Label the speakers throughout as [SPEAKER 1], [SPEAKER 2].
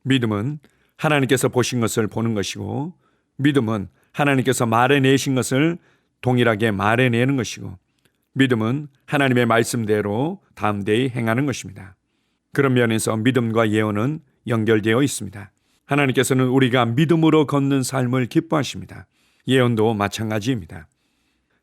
[SPEAKER 1] 믿음은 하나님께서 보신 것을 보는 것이고, 믿음은 하나님께서 말해내신 것을 동일하게 말해내는 것이고, 믿음은 하나님의 말씀대로 담대히 행하는 것입니다. 그런 면에서 믿음과 예언은 연결되어 있습니다. 하나님께서는 우리가 믿음으로 걷는 삶을 기뻐하십니다. 예언도 마찬가지입니다.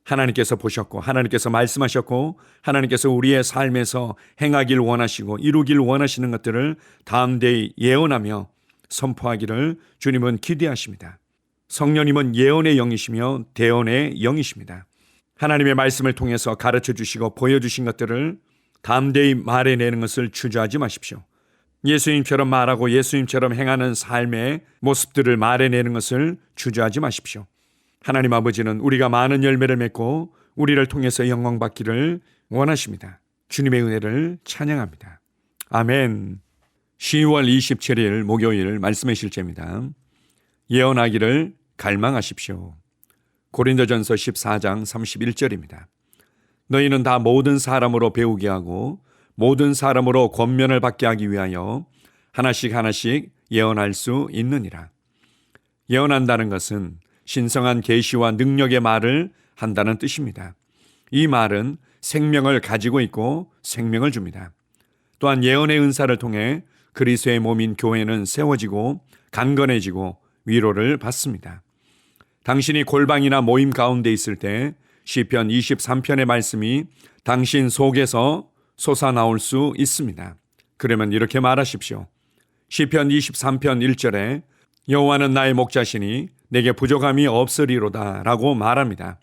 [SPEAKER 1] 하나님께서 보셨고, 하나님께서 말씀하셨고, 하나님께서 우리의 삶에서 행하길 원하시고 이루길 원하시는 것들을 담대히 예언하며 선포하기를 주님은 기대하십니다. 성령님은 예언의 영이시며 대언의 영이십니다. 하나님의 말씀을 통해서 가르쳐 주시고 보여주신 것들을 담대히 말해내는 것을 주저하지 마십시오. 예수님처럼 말하고 예수님처럼 행하는 삶의 모습들을 말해내는 것을 주저하지 마십시오. 하나님 아버지는 우리가 많은 열매를 맺고 우리를 통해서 영광 받기를 원하십니다. 주님의 은혜를 찬양합니다. 아멘. 10월 27일 목요일 말씀의 실제입니다. 예언하기를 갈망하십시오. 고린도전서 14장 31절입니다. 너희는 다 모든 사람으로 배우게 하고 모든 사람으로 권면을 받게 하기 위하여 하나씩 하나씩 예언할 수 있느니라. 예언한다는 것은 신성한 계시와 능력의 말을 한다는 뜻입니다. 이 말은 생명을 가지고 있고 생명을 줍니다. 또한 예언의 은사를 통해 그리스도의 몸인 교회는 세워지고 강건해지고 위로를 받습니다. 당신이 골방이나 모임 가운데 있을 때 시편 23편의 말씀이 당신 속에서 솟아나올 수 있습니다. 그러면 이렇게 말하십시오. 시편 23편 1절에 여호와는 나의 목자시니 내게 부족함이 없으리로다 라고 말합니다.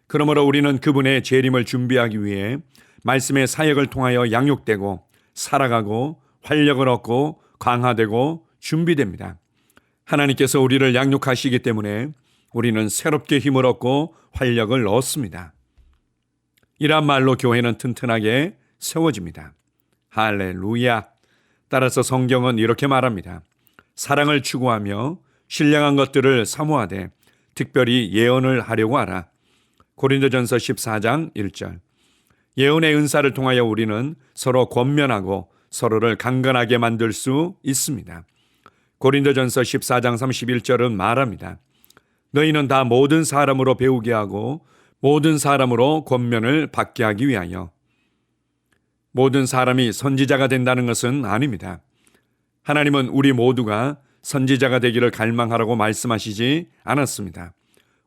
[SPEAKER 1] 그러므로 우리는 그분의 재림을 준비하기 위해 말씀의 사역을 통하여 양육되고 살아가고 활력을 얻고 강화되고 준비됩니다. 하나님께서 우리를 양육하시기 때문에 우리는 새롭게 힘을 얻고 활력을 얻습니다. 이런 말로 교회는 튼튼하게 세워집니다. 할렐루야. 따라서 성경은 이렇게 말합니다. 사랑을 추구하며 신령한 것들을 사모하되 특별히 예언을 하려고 하라. 고린도전서 14장 1절. 예언의 은사를 통하여 우리는 서로 권면하고 서로를 강건하게 만들 수 있습니다. 고린도전서 14장 31절은 말합니다. 너희는 다 모든 사람으로 배우게 하고 모든 사람으로 권면을 받게 하기 위하여. 모든 사람이 선지자가 된다는 것은 아닙니다. 하나님은 우리 모두가 선지자가 되기를 갈망하라고 말씀하시지 않았습니다.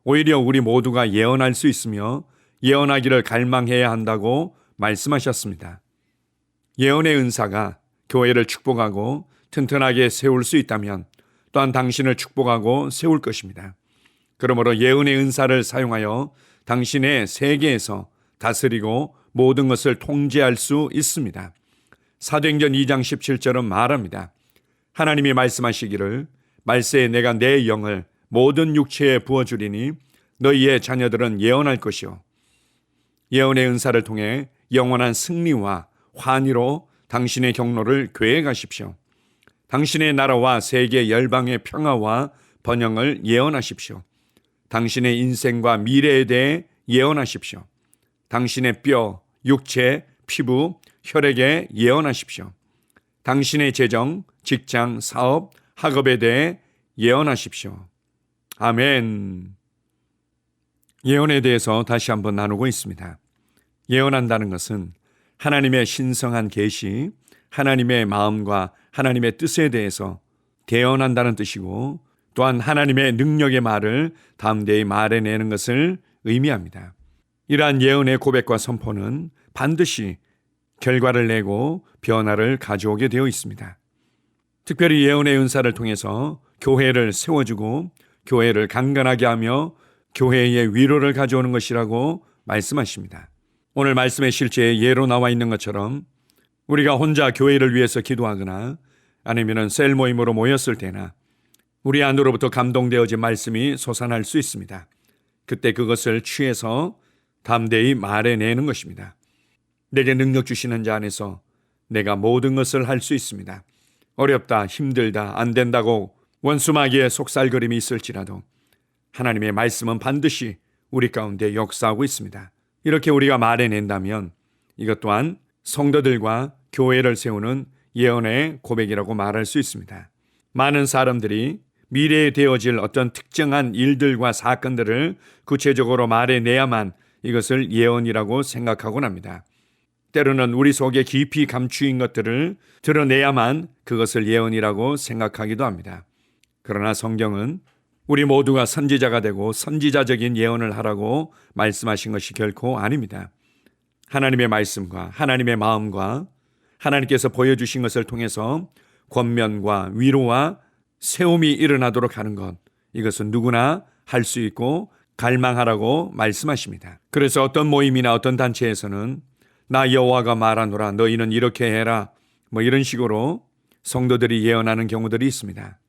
[SPEAKER 1] 오히려 우리 모두가 예언할 수 있으며 예언하기를 갈망해야 한다고 말씀하셨습니다. 예언의 은사가 교회를 축복하고 튼튼하게 세울 수 있다면 또한 당신을 축복하고 세울 것입니다. 그러므로 예언의 은사를 사용하여 당신의 세계에서 다스리고 모든 것을 통제할 수 있습니다. 사도행전 2장 17절은 말합니다. 하나님이 말씀하시기를 말세에 내가 내 영을 모든 육체에 부어주리니 너희의 자녀들은 예언할 것이요. 예언의 은사를 통해 영원한 승리와 환희로 당신의 경로를 계획하십시오. 당신의 나라와 세계 열방의 평화와 번영을 예언하십시오. 당신의 인생과 미래에 대해 예언하십시오. 당신의 뼈, 육체, 피부, 혈액에 예언하십시오. 당신의 재정, 직장, 사업, 학업에 대해 예언하십시오. 아멘. 예언에 대해서 다시 한번 나누고 있습니다. 예언한다는 것은 하나님의 신성한 계시, 하나님의 마음과 하나님의 뜻에 대해서 대언한다는 뜻이고 또한 하나님의 능력의 말을 담대히 말해내는 것을 의미합니다. 이러한 예언의 고백과 선포는 반드시 결과를 내고 변화를 가져오게 되어 있습니다. 특별히 예언의 은사를 통해서 교회를 세워주고 교회를 강건하게 하며 교회의 위로를 가져오는 것이라고 말씀하십니다. 오늘 말씀의 실제에 예로 나와 있는 것처럼 우리가 혼자 교회를 위해서 기도하거나 아니면 셀 모임으로 모였을 때나 우리 안으로부터 감동되어진 말씀이 솟아날 수 있습니다. 그때 그것을 취해서 담대히 말해내는 것입니다. 내게 능력 주시는 자 안에서 내가 모든 것을 할 수 있습니다. 어렵다, 힘들다, 안 된다고 원수마귀의 속살거림이 있을지라도 하나님의 말씀은 반드시 우리 가운데 역사하고 있습니다. 이렇게 우리가 말해낸다면 이것 또한 성도들과 교회를 세우는 예언의 고백이라고 말할 수 있습니다. 많은 사람들이 미래에 되어질 어떤 특정한 일들과 사건들을 구체적으로 말해내야만 이것을 예언이라고 생각하곤 합니다. 때로는 우리 속에 깊이 감추인 것들을 드러내야만 그것을 예언이라고 생각하기도 합니다. 그러나 성경은 우리 모두가 선지자가 되고 선지자적인 예언을 하라고 말씀하신 것이 결코 아닙니다. 하나님의 말씀과 하나님의 마음과 하나님께서 보여주신 것을 통해서 권면과 위로와 세움이 일어나도록 하는 것, 이것은 누구나 할 수 있고 갈망하라고 말씀하십니다. 그래서 어떤 모임이나 어떤 단체에서는 나 여호와가 말하노라 너희는 이렇게 해라 이런 식으로 성도들이 예언하는 경우들이 있습니다.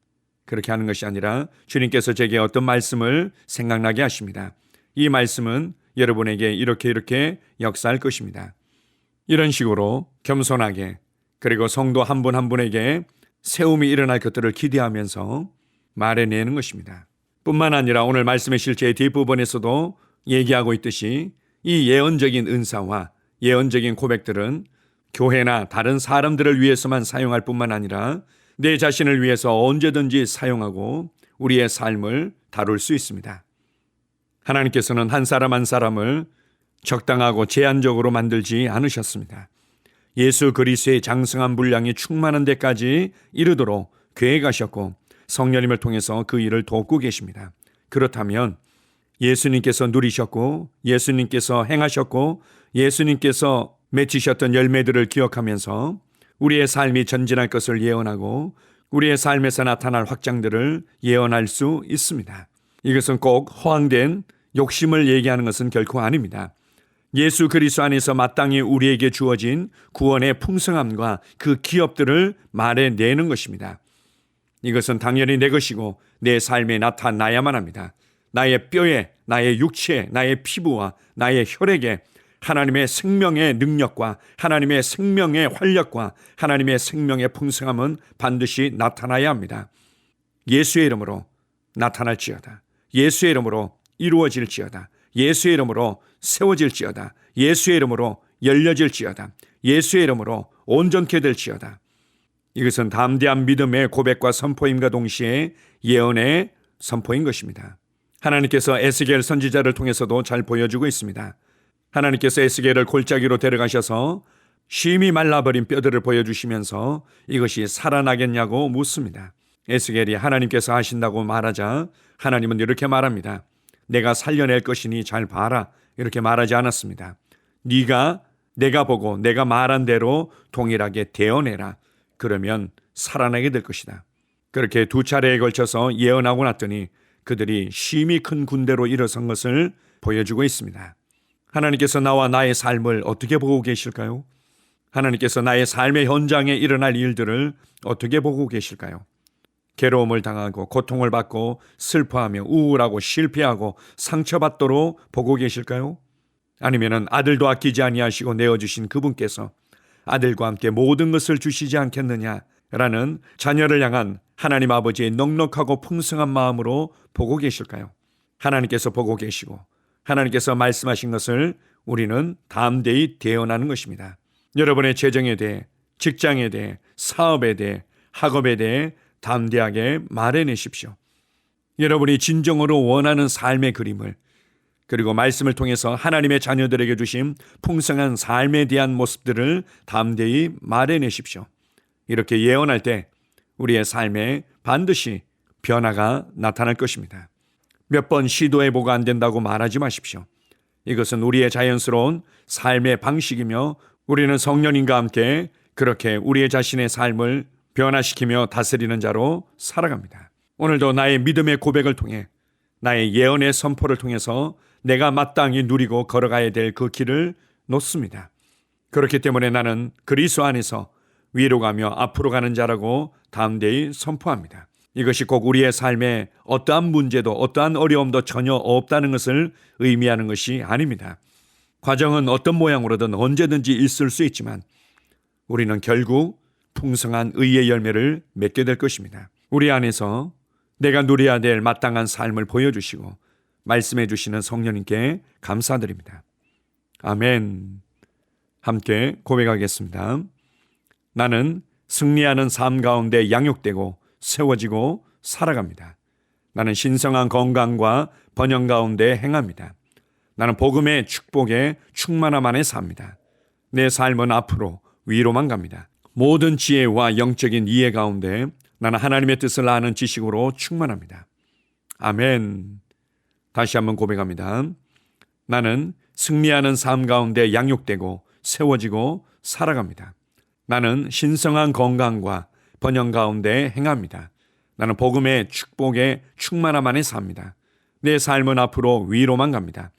[SPEAKER 1] 그렇게 하는 것이 아니라 주님께서 제게 어떤 말씀을 생각나게 하십니다. 이 말씀은 여러분에게 이렇게 역사할 것입니다. 이런 식으로 겸손하게 그리고 성도 한 분 한 분에게 세움이 일어날 것들을 기대하면서 말해내는 것입니다. 뿐만 아니라 오늘 말씀의 실제의 뒷부분에서도 얘기하고 있듯이 이 예언적인 은사와 예언적인 고백들은 교회나 다른 사람들을 위해서만 사용할 뿐만 아니라 내 자신을 위해서 언제든지 사용하고 우리의 삶을 다룰 수 있습니다. 하나님께서는 한 사람 한 사람을 적당하고 제한적으로 만들지 않으셨습니다. 예수 그리스도의 장성한 분량이 충만한 데까지 이르도록 계획하셨고 성령님을 통해서 그 일을 돕고 계십니다. 그렇다면 예수님께서 누리셨고 예수님께서 행하셨고 예수님께서 맺히셨던 열매들을 기억하면서 우리의 삶이 전진할 것을 예언하고 우리의 삶에서 나타날 확장들을 예언할 수 있습니다. 이것은 꼭 허황된 욕심을 얘기하는 것은 결코 아닙니다. 예수 그리스도 안에서 마땅히 우리에게 주어진 구원의 풍성함과 그 기업들을 말해내는 것입니다. 이것은 당연히 내 것이고 내 삶에 나타나야만 합니다. 나의 뼈에, 나의 육체에, 나의 피부와 나의 혈액에 하나님의 생명의 능력과 하나님의 생명의 활력과 하나님의 생명의 풍성함은 반드시 나타나야 합니다. 예수의 이름으로 나타날지어다. 예수의 이름으로 이루어질지어다. 예수의 이름으로 세워질지어다. 예수의 이름으로 열려질지어다. 예수의 이름으로 온전케 될지어다. 이것은 담대한 믿음의 고백과 선포임과 동시에 예언의 선포인 것입니다. 하나님께서 에스겔 선지자를 통해서도 잘 보여주고 있습니다. 하나님께서 에스겔을 골짜기로 데려가셔서 심히 말라버린 뼈들을 보여주시면서 이것이 살아나겠냐고 묻습니다. 에스겔이 하나님께서 하신다고 말하자 하나님은 이렇게 말합니다. 내가 살려낼 것이니 잘 봐라. 이렇게 말하지 않았습니다. 내가 보고 내가 말한 대로 동일하게 되어내라. 그러면 살아나게 될 것이다. 그렇게 두 차례에 걸쳐서 예언하고 났더니 그들이 심히 큰 군대로 일어선 것을 보여주고 있습니다. 하나님께서 나와 나의 삶을 어떻게 보고 계실까요? 하나님께서 나의 삶의 현장에 일어날 일들을 어떻게 보고 계실까요? 괴로움을 당하고 고통을 받고 슬퍼하며 우울하고 실패하고 상처받도록 보고 계실까요? 아니면 아들도 아끼지 아니하시고 내어주신 그분께서 아들과 함께 모든 것을 주시지 않겠느냐라는 자녀를 향한 하나님 아버지의 넉넉하고 풍성한 마음으로 보고 계실까요? 하나님께서 보고 계시고 하나님께서 말씀하신 것을 우리는 담대히 대언하는 것입니다. 여러분의 재정에 대해, 직장에 대해, 사업에 대해, 학업에 대해 담대하게 말해내십시오. 여러분이 진정으로 원하는 삶의 그림을 그리고 말씀을 통해서 하나님의 자녀들에게 주신 풍성한 삶에 대한 모습들을 담대히 말해내십시오. 이렇게 예언할 때 우리의 삶에 반드시 변화가 나타날 것입니다. 몇 번 시도해보고 안 된다고 말하지 마십시오. 이것은 우리의 자연스러운 삶의 방식이며 우리는 성령님과 함께 그렇게 우리의 자신의 삶을 변화시키며 다스리는 자로 살아갑니다. 오늘도 나의 믿음의 고백을 통해 나의 예언의 선포를 통해서 내가 마땅히 누리고 걸어가야 될 그 길을 놓습니다. 그렇기 때문에 나는 그리스도 안에서 위로가며 앞으로 가는 자라고 담대히 선포합니다. 이것이 꼭 우리의 삶에 어떠한 문제도 어떠한 어려움도 전혀 없다는 것을 의미하는 것이 아닙니다. 과정은 어떤 모양으로든 언제든지 있을 수 있지만 우리는 결국 풍성한 의의 열매를 맺게 될 것입니다. 우리 안에서 내가 누려야 될 마땅한 삶을 보여주시고 말씀해 주시는 성령님께 감사드립니다. 아멘. 함께 고백하겠습니다. 나는 승리하는 삶 가운데 양육되고 세워지고 살아갑니다. 나는 신성한 건강과 번영 가운데 행합니다. 나는 복음의 축복에 충만함 안에 삽니다. 내 삶은 앞으로 위로만 갑니다. 모든 지혜와 영적인 이해 가운데 나는 하나님의 뜻을 아는 지식으로 충만합니다. 아멘. 다시 한번 고백합니다. 나는 승리하는 삶 가운데 양육되고 세워지고 살아갑니다. 나는 신성한 건강과 번영 가운데 행합니다. 나는 복음의 축복에 충만함 안에 삽니다. 내 삶은 앞으로 위로만 갑니다.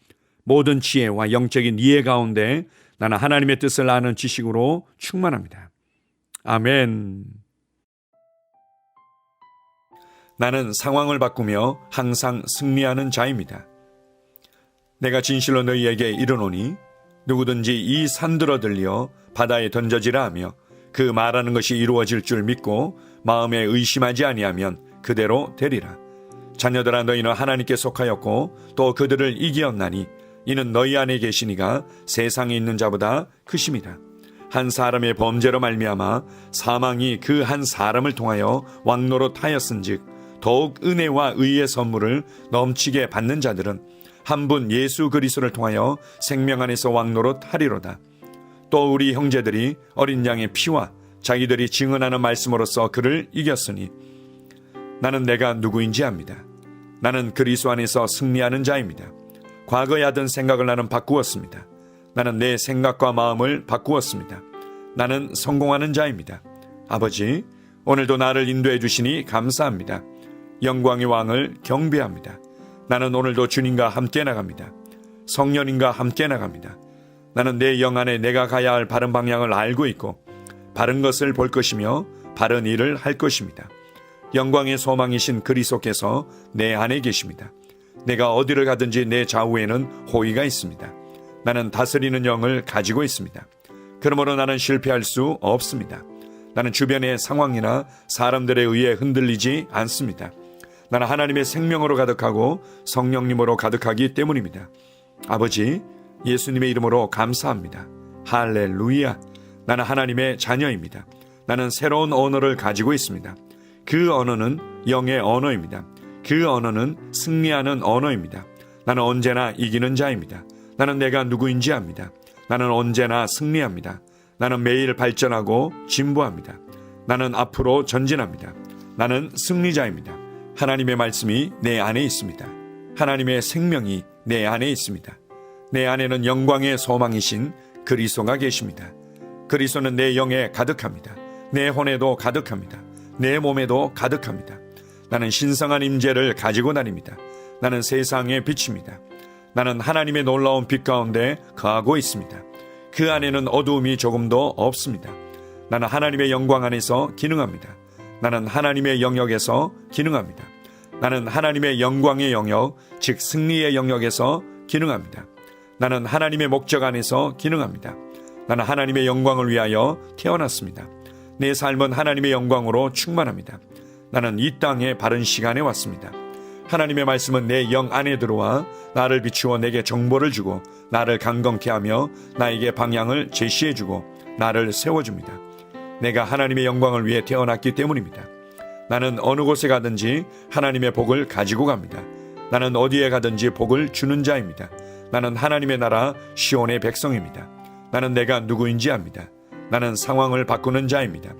[SPEAKER 1] 모든 지혜와 영적인 이해 가운데 나는 하나님의 뜻을 아는 지식으로 충만합니다. 아멘. 나는 상황을 바꾸며 항상 승리하는 자입니다. 내가 진실로 너희에게 이르노니 누구든지 이 산들어 들려 바다에 던져지라 하며 그 말하는 것이 이루어질 줄 믿고 마음에 의심하지 아니하면 그대로 되리라. 자녀들아, 너희는 하나님께 속하였고 또 그들을 이기었나니 이는 너희 안에 계시니가 세상에 있는 자보다 크심이다. 한 사람의 범죄로 말미암아 사망이 그 한 사람을 통하여 왕노릇하였은즉 더욱 은혜와 의의 선물을 넘치게 받는 자들은 한 분 예수 그리스도를 통하여 생명 안에서 왕노릇하리로다. 또 우리 형제들이 어린 양의 피와 자기들이 증언하는 말씀으로써 그를 이겼으니 나는 내가 누구인지 압니다. 나는 그리스도 안에서 승리하는 자입니다. 과거에 하던 생각을 나는 바꾸었습니다. 나는 내 생각과 마음을 바꾸었습니다. 나는 성공하는 자입니다. 아버지, 오늘도 나를 인도해 주시니 감사합니다. 영광의 왕을 경배합니다. 나는 오늘도 주님과 함께 나갑니다. 성령님과 함께 나갑니다. 나는 내 영 안에 내가 가야 할 바른 방향을 알고 있고 바른 것을 볼 것이며 바른 일을 할 것입니다. 영광의 소망이신 그리스도께서 내 안에 계십니다. 내가 어디를 가든지 내 좌우에는 호의가 있습니다. 나는 다스리는 영을 가지고 있습니다. 그러므로 나는 실패할 수 없습니다. 나는 주변의 상황이나 사람들에 의해 흔들리지 않습니다. 나는 하나님의 생명으로 가득하고 성령님으로 가득하기 때문입니다. 아버지, 예수님의 이름으로 감사합니다. 할렐루야. 나는 하나님의 자녀입니다. 나는 새로운 언어를 가지고 있습니다. 그 언어는 영의 언어입니다. 그 언어는 승리하는 언어입니다. 나는 언제나 이기는 자입니다. 나는 내가 누구인지 압니다. 나는 언제나 승리합니다. 나는 매일 발전하고 진보합니다. 나는 앞으로 전진합니다. 나는 승리자입니다. 하나님의 말씀이 내 안에 있습니다. 하나님의 생명이 내 안에 있습니다. 내 안에는 영광의 소망이신 그리스도가 계십니다. 그리스도는 내 영에 가득합니다. 내 혼에도 가득합니다. 내 몸에도 가득합니다. 나는 신성한 임재를 가지고 다닙니다. 나는 세상의 빛입니다. 나는 하나님의 놀라운 빛 가운데 거하고 있습니다. 그 안에는 어두움이 조금도 없습니다. 나는 하나님의 영광 안에서 기능합니다. 나는 하나님의 영역에서 기능합니다. 나는 하나님의 영광의 영역, 즉 승리의 영역에서 기능합니다. 나는 하나님의 목적 안에서 기능합니다. 나는 하나님의 영광을 위하여 태어났습니다. 내 삶은 하나님의 영광으로 충만합니다. 나는 이 땅에 바른 시간에 왔습니다. 하나님의 말씀은 내 영 안에 들어와 나를 비추어 내게 정보를 주고 나를 강건케 하며 나에게 방향을 제시해 주고 나를 세워줍니다. 내가 하나님의 영광을 위해 태어났기 때문입니다. 나는 어느 곳에 가든지 하나님의 복을 가지고 갑니다. 나는 어디에 가든지 복을 주는 자입니다. 나는 하나님의 나라 시온의 백성입니다. 나는 내가 누구인지 압니다. 나는 상황을 바꾸는 자입니다.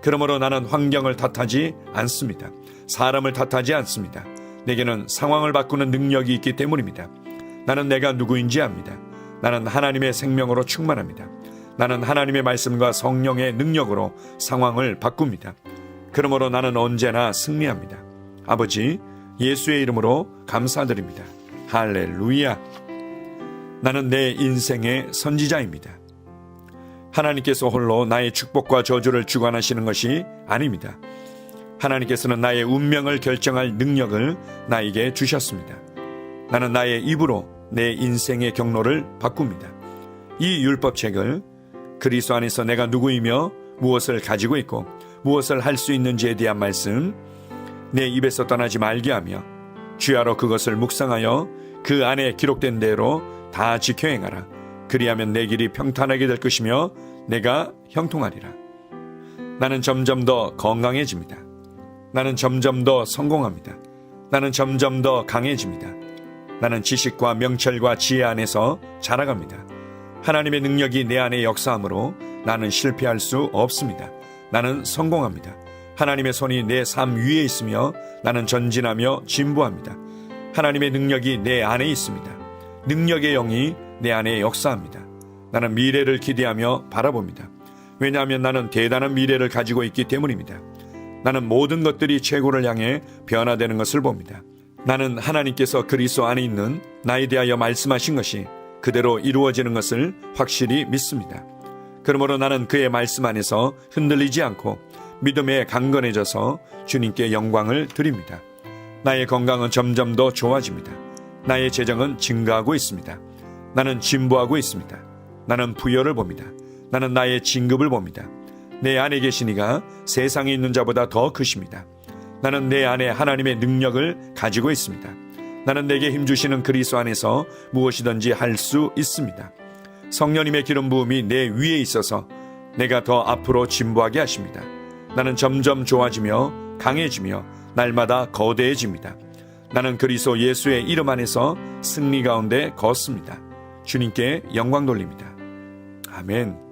[SPEAKER 1] 그러므로 나는 환경을 탓하지 않습니다. 사람을 탓하지 않습니다. 내게는 상황을 바꾸는 능력이 있기 때문입니다. 나는 내가 누구인지 압니다. 나는 하나님의 생명으로 충만합니다. 나는 하나님의 말씀과 성령의 능력으로 상황을 바꿉니다. 그러므로 나는 언제나 승리합니다. 아버지, 예수의 이름으로 감사드립니다. 할렐루야. 나는 내 인생의 선지자입니다. 하나님께서 홀로 나의 축복과 저주를 주관하시는 것이 아닙니다. 하나님께서는 나의 운명을 결정할 능력을 나에게 주셨습니다. 나는 나의 입으로 내 인생의 경로를 바꿉니다. 이 율법책을 그리스도 안에서 내가 누구이며 무엇을 가지고 있고 무엇을 할 수 있는지에 대한 말씀 내 입에서 떠나지 말게 하며 주야로 그것을 묵상하여 그 안에 기록된 대로 다 지켜 행하라. 그리하면 내 길이 평탄하게 될 것이며 내가 형통하리라. 나는 점점 더 건강해집니다. 나는 점점 더 성공합니다. 나는 점점 더 강해집니다. 나는 지식과 명철과 지혜 안에서 자라갑니다. 하나님의 능력이 내 안에 역사하므로 나는 실패할 수 없습니다. 나는 성공합니다. 하나님의 손이 내 삶 위에 있으며 나는 전진하며 진보합니다. 하나님의 능력이 내 안에 있습니다. 능력의 영이 내 안에 역사합니다. 나는 미래를 기대하며 바라봅니다. 왜냐하면 나는 대단한 미래를 가지고 있기 때문입니다. 나는 모든 것들이 최고를 향해 변화되는 것을 봅니다. 나는 하나님께서 그리스도 안에 있는 나에 대하여 말씀하신 것이 그대로 이루어지는 것을 확실히 믿습니다. 그러므로 나는 그의 말씀 안에서 흔들리지 않고 믿음에 강건해져서 주님께 영광을 드립니다. 나의 건강은 점점 더 좋아집니다. 나의 재정은 증가하고 있습니다. 나는 진보하고 있습니다. 나는 부여를 봅니다. 나는 나의 진급을 봅니다. 내 안에 계신 이가 세상에 있는 자보다 더 크십니다. 나는 내 안에 하나님의 능력을 가지고 있습니다. 나는 내게 힘주시는 그리스도 안에서 무엇이든지 할 수 있습니다. 성령님의 기름 부음이 내 위에 있어서 내가 더 앞으로 진보하게 하십니다. 나는 점점 좋아지며 강해지며 날마다 거대해집니다. 나는 그리스도 예수의 이름 안에서 승리 가운데 걷습니다. 주님께 영광 돌립니다. 아멘.